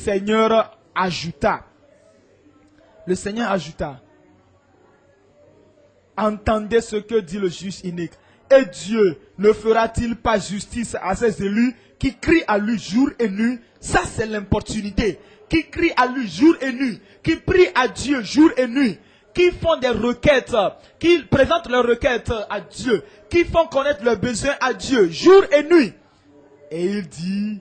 Seigneur ajouta. Le Seigneur ajouta. Entendez ce que dit le juge inique. Et Dieu ne fera-t-il pas justice à ses élus qui crient à lui jour et nuit? Ça, c'est l'importunité. Qui crient à lui jour et nuit, qui prient à Dieu jour et nuit, qui font des requêtes, qui présentent leurs requêtes à Dieu, qui font connaître leurs besoins à Dieu jour et nuit. Et il dit,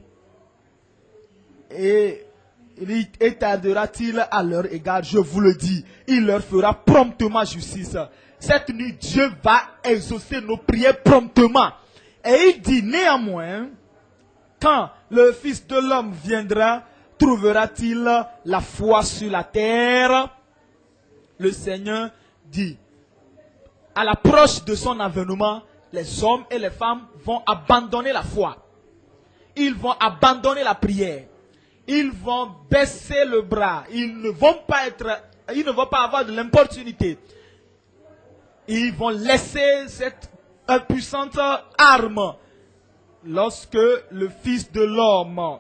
et tardera-t-il à leur égard? Je vous le dis, il leur fera promptement justice. Cette nuit, Dieu va exaucer nos prières promptement. Et il dit néanmoins, quand le Fils de l'homme viendra, trouvera-t-il la foi sur la terre? Le Seigneur dit, à l'approche de son avènement, les hommes et les femmes vont abandonner la foi. Ils vont abandonner la prière. Ils vont baisser le bras. Ils ne vont pas avoir de l'importunité. Ils vont laisser cette puissante arme. Lorsque le Fils de l'homme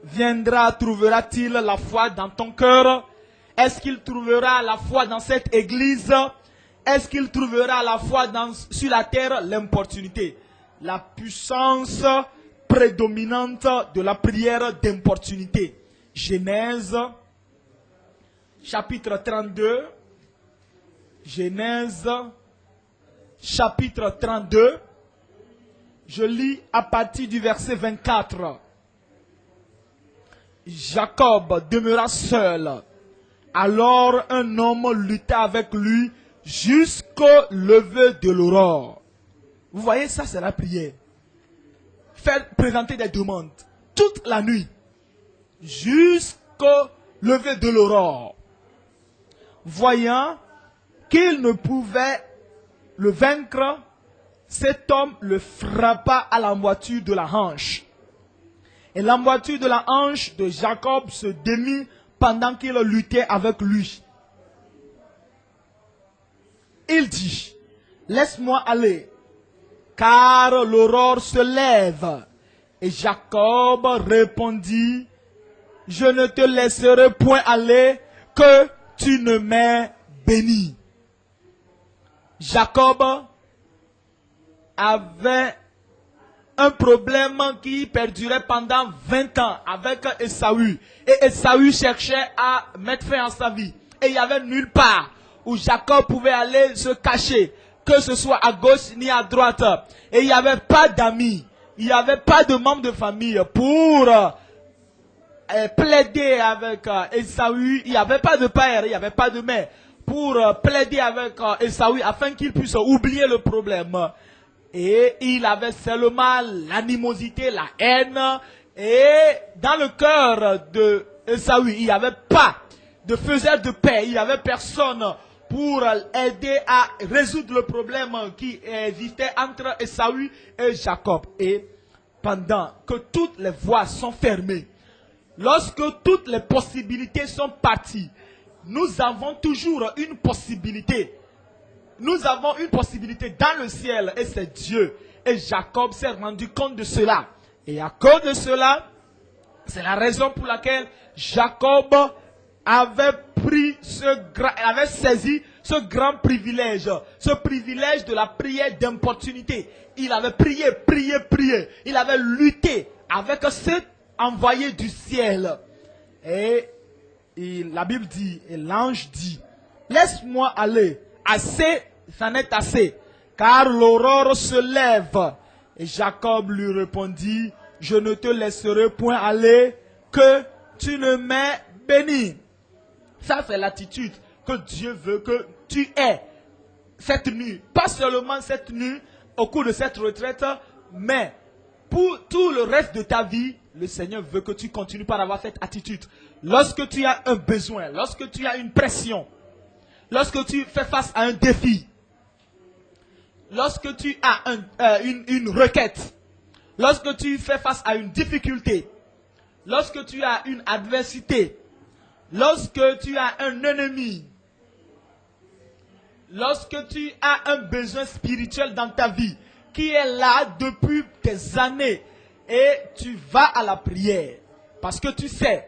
viendra, trouvera-t-il la foi dans ton cœur? Est-ce qu'il trouvera la foi dans cette église? Est-ce qu'il trouvera la foi sur la terre? L'importunité. La puissance prédominante de la prière d'importunité. Genèse, chapitre 32. Genèse, chapitre 32. Je lis à partir du verset 24. Jacob demeura seul. Alors un homme lutta avec lui jusqu'au lever de l'aurore. Vous voyez, ça c'est la prière. Faire présenter des demandes toute la nuit jusqu'au lever de l'aurore. Voyant qu'il ne pouvait le vaincre, cet homme le frappa à l'emboîture de la hanche. Et l'emboîture de la hanche de Jacob se démit pendant qu'il luttait avec lui. Il dit, laisse-moi aller, car l'aurore se lève. Et Jacob répondit, je ne te laisserai point aller, que tu ne m'aies béni. Jacob avait un problème qui perdurait pendant 20 ans avec Esaü. Et Esaü cherchait à mettre fin à sa vie. Et il n'y avait nulle part où Jacob pouvait aller se cacher, que ce soit à gauche ni à droite. Et il n'y avait pas d'amis, il n'y avait pas de membres de famille pour plaider avec Esaü. Il n'y avait pas de père, il n'y avait pas de mère, pour plaider avec Esaü afin qu'il puisse oublier le problème. Et il avait seulement l'animosité, la haine. Et dans le cœur de Esaü, il n'y avait pas de faiseur de paix. Il n'y avait personne pour aider à résoudre le problème qui existait entre Esaü et Jacob. Et pendant que toutes les voies sont fermées, lorsque toutes les possibilités sont parties, nous avons toujours une possibilité. Nous avons une possibilité dans le ciel et c'est Dieu. Et Jacob s'est rendu compte de cela. Et à cause de cela, c'est la raison pour laquelle Jacob avait saisi ce grand privilège. Ce privilège de la prière d'importunité. Il avait prié. Il avait lutté avec cet envoyé du ciel. Et la Bible dit, et l'ange dit, laisse-moi aller. Assez, c'en est assez, car l'aurore se lève. Et Jacob lui répondit, je ne te laisserai point aller, que tu ne m'aies béni. Ça, c'est l'attitude que Dieu veut que tu aies cette nuit. Pas seulement cette nuit, au cours de cette retraite, mais pour tout le reste de ta vie, le Seigneur veut que tu continues par avoir cette attitude. Lorsque tu as un besoin, lorsque tu as une pression, lorsque tu fais face à un défi, lorsque tu as une requête, lorsque tu fais face à une difficulté, lorsque tu as une adversité, lorsque tu as un ennemi, lorsque tu as un besoin spirituel dans ta vie qui est là depuis des années et tu vas à la prière Parce que tu sais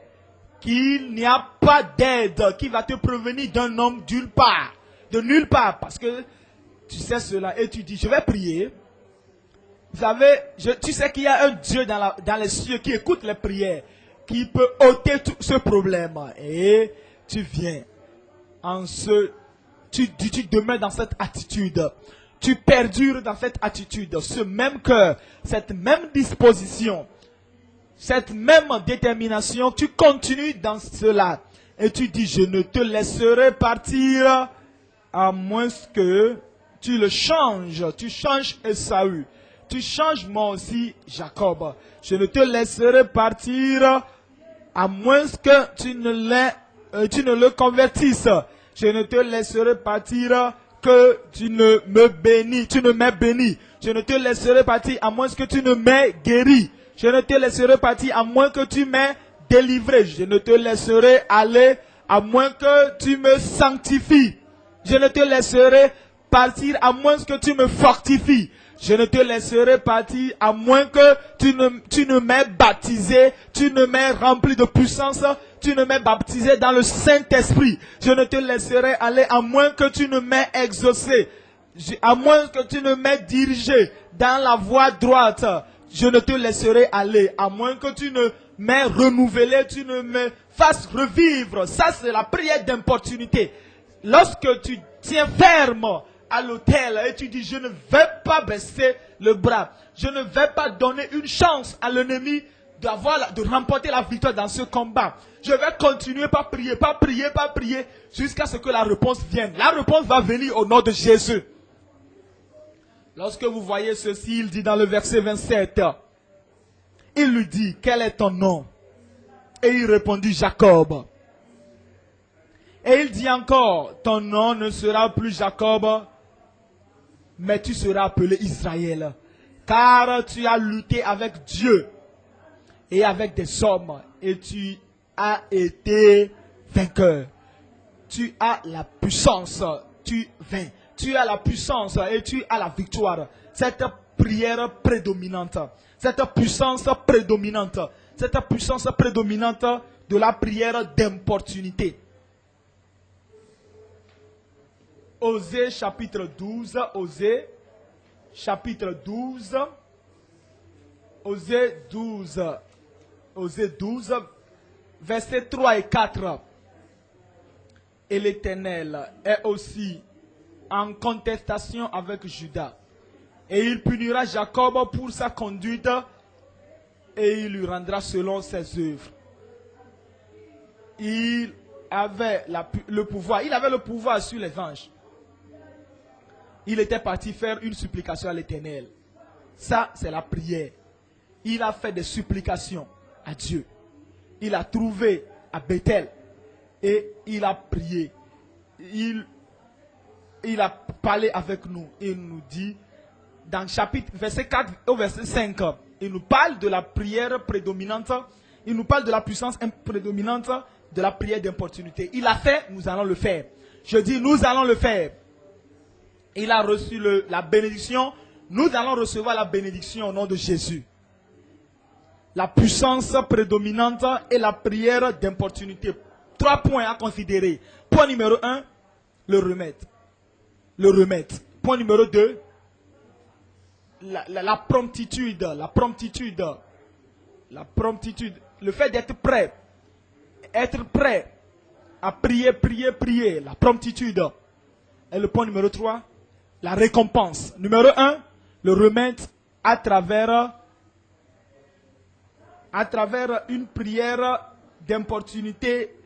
qu'il n'y a pas d'aide qui va te prévenir d'un homme nulle part. De nulle part. Parce que tu sais cela et tu dis, je vais prier. Vous savez, tu sais qu'il y a un Dieu dans les cieux qui écoute les prières, qui peut ôter tout ce problème. Et tu viens tu demeures dans cette attitude. Tu perdures dans cette attitude. Ce même cœur, cette même disposition, cette même détermination, tu continues dans cela. Et tu dis, je ne te laisserai partir à moins que tu le changes. Tu changes Esaü. Tu changes moi aussi Jacob. Je ne te laisserai partir à moins que tu ne le convertisses. Je ne te laisserai partir que tu ne m'aies béni. Je ne te laisserai partir à moins que tu ne m'aies guéri. Je ne te laisserai partir à moins que tu m'aies délivré. Je ne te laisserai aller à moins que tu me sanctifies. Je ne te laisserai partir à moins que tu me fortifies. Je ne te laisserai partir à moins que tu ne m'aies baptisé, tu ne m'aies rempli de puissance, tu ne m'aies baptisé dans le Saint-Esprit. Je ne te laisserai aller à moins que tu ne m'aies exaucé, à moins que tu ne m'aies dirigé dans la voie droite. Je ne te laisserai aller à moins que tu ne m'aies renouvelé, tu ne me fasses revivre. Ça, c'est la prière d'importunité. Lorsque tu tiens ferme à l'autel et tu dis, je ne vais pas baisser le bras, je ne vais pas donner une chance à l'ennemi de remporter la victoire dans ce combat. Je vais continuer par prier, jusqu'à ce que la réponse vienne. La réponse va venir au nom de Jésus. Lorsque vous voyez ceci, il dit dans le verset 27, il lui dit, quel est ton nom? Et il répondit, Jacob. Et il dit encore, ton nom ne sera plus Jacob, mais tu seras appelé Israël. Car tu as lutté avec Dieu et avec des hommes, et tu as été vainqueur. Tu as la puissance, tu vins. Tu as la puissance et tu as la victoire. Cette prière prédominante, cette puissance prédominante de la prière d'importunité. Osée chapitre 12, Osée chapitre 12, Osée 12, versets 3 et 4. Et l'Éternel est aussi en contestation avec Juda. Et il punira Jacob pour sa conduite et il lui rendra selon ses œuvres. Il avait le pouvoir sur les anges. Il était parti faire une supplication à l'Éternel. Ça, c'est la prière. Il a fait des supplications à Dieu. Il a trouvé à Bethel et il a prié. Il a parlé avec nous. Il nous dit, dans le chapitre verset 4 au verset 5, il nous parle de la prière prédominante. Il nous parle de la puissance prédominante de la prière d'importunité. Il a fait, nous allons le faire. Je dis, nous allons le faire. Il a reçu la bénédiction. Nous allons recevoir la bénédiction au nom de Jésus. La puissance prédominante et la prière d'importunité. 3 points à considérer. Point numéro 1, le remettre. Le remettre. Point numéro 2, la promptitude. La promptitude. La promptitude. Le fait d'être prêt. Être prêt à prier. La promptitude. Et le point numéro 3, la récompense. Numéro 1, le remettre à travers une prière d'importunité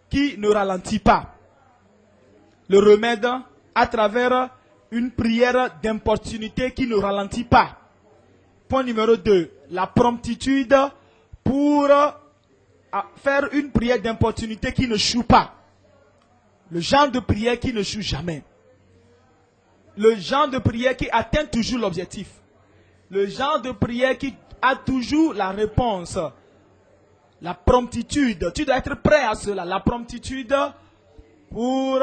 qui ne ralentit pas. Le remède à travers une prière d'importunité qui ne ralentit pas. Point numéro 2, la promptitude pour faire une prière d'importunité qui ne choue pas. Le genre de prière qui ne choue jamais. Le genre de prière qui atteint toujours l'objectif. Le genre de prière qui a toujours la réponse. La promptitude. Tu dois être prêt à cela. La promptitude pour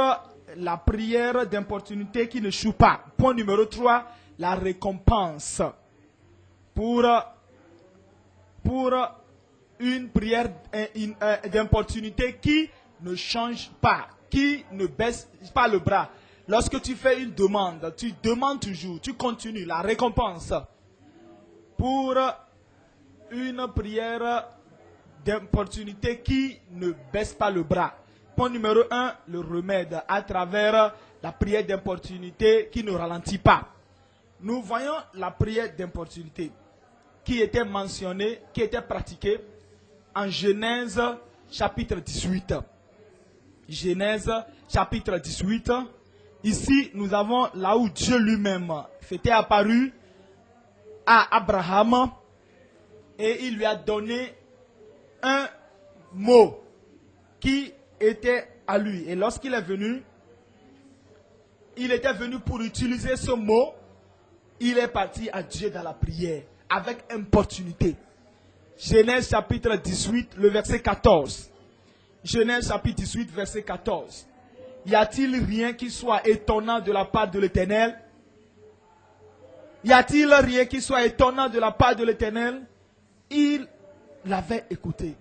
la prière d'importunité qui ne choue pas. Point numéro 3, la récompense. Pour une prière d'importunité qui ne change pas, qui ne baisse pas le bras. Lorsque tu fais une demande, tu demandes toujours, tu continues la récompense. Pour une prière d'importunité qui ne baisse pas le bras. Point numéro 1, le remède à travers la prière d'importunité qui ne ralentit pas. Nous voyons la prière d'importunité qui était mentionnée, qui était pratiquée en Genèse chapitre 18. Genèse chapitre 18. Ici, nous avons là où Dieu lui-même s'était apparu à Abraham et il lui a donné un mot qui était à lui. Et lorsqu'il est venu, il était venu pour utiliser ce mot. Il est parti à Dieu dans la prière avec importunité. Genèse chapitre 18, le verset 14. Genèse chapitre 18, verset 14. Y a-t-il rien qui soit étonnant de la part de l'Éternel? Y a-t-il rien qui soit étonnant de la part de l'Éternel? Il l'avait écouté.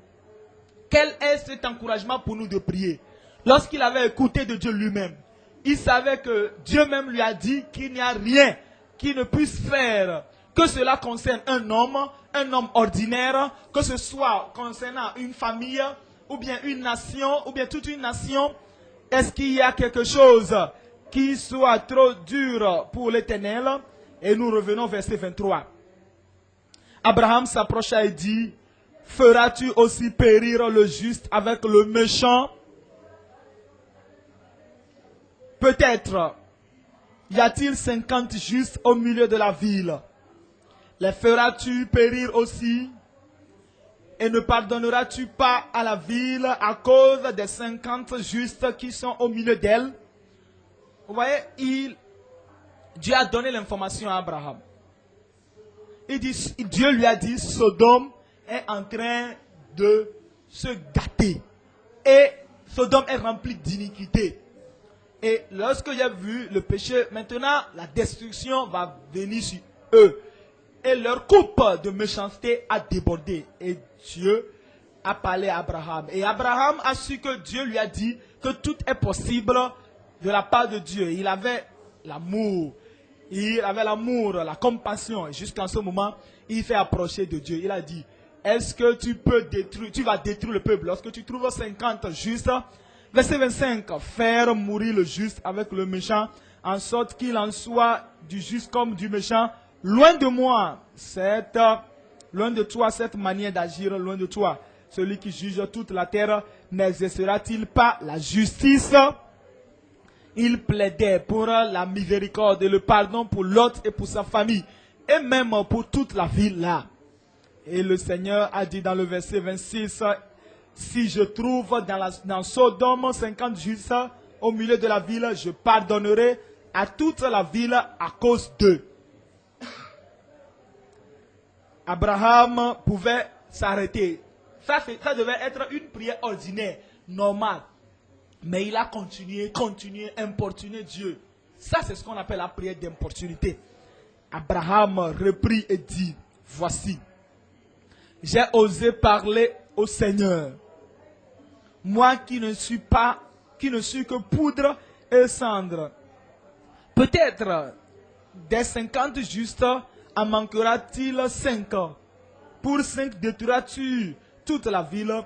Quel est cet encouragement pour nous de prier? Lorsqu'il avait écouté de Dieu lui-même, il savait que Dieu même lui a dit qu'il n'y a rien qui ne puisse faire, que cela concerne un homme ordinaire, que ce soit concernant une famille, ou bien une nation, ou bien toute une nation. Est-ce qu'il y a quelque chose qui soit trop dur pour l'Éternel? Et nous revenons au verset 23. Abraham s'approcha et dit, feras-tu aussi périr le juste avec le méchant? Peut-être y a-t-il 50 justes au milieu de la ville. Les feras-tu périr aussi? Et ne pardonneras-tu pas à la ville à cause des 50 justes qui sont au milieu d'elle? Vous voyez, Dieu a donné l'information à Abraham. Dieu lui a dit, Sodome est en train de se gâter. Et Sodome est rempli d'iniquité. Et lorsque j'ai vu le péché, maintenant la destruction va venir sur eux. Et leur coupe de méchanceté a débordé. Et Dieu a parlé à Abraham. Et Abraham a su que Dieu lui a dit que tout est possible de la part de Dieu. Il avait l'amour. Il avait l'amour, la compassion. Et jusqu'en ce moment, il fait approcher de Dieu. Il a dit, est-ce que tu vas détruire le peuple lorsque tu trouves 50 justes? Verset 25, faire mourir le juste avec le méchant, en sorte qu'il en soit du juste comme du méchant. Loin de moi, loin de toi cette manière d'agir, loin de toi. Celui qui juge toute la terre, n'exercera-t-il pas la justice? Il plaidait pour la miséricorde et le pardon pour l'autre et pour sa famille, et même pour toute la ville là. Et le Seigneur a dit dans le verset 26, si je trouve dans Sodome 50 justes au milieu de la ville, je pardonnerai à toute la ville à cause d'eux. Abraham pouvait s'arrêter. Ça devait être une prière ordinaire, normale. Mais il a continué, importuné Dieu. Ça, c'est ce qu'on appelle la prière d'importunité. Abraham reprit et dit, voici, j'ai osé parler au Seigneur. Moi qui ne suis que poudre et cendre. Peut-être des 50 justes en manquera-t-il 5. Pour 5 détruiras-tu toute la ville.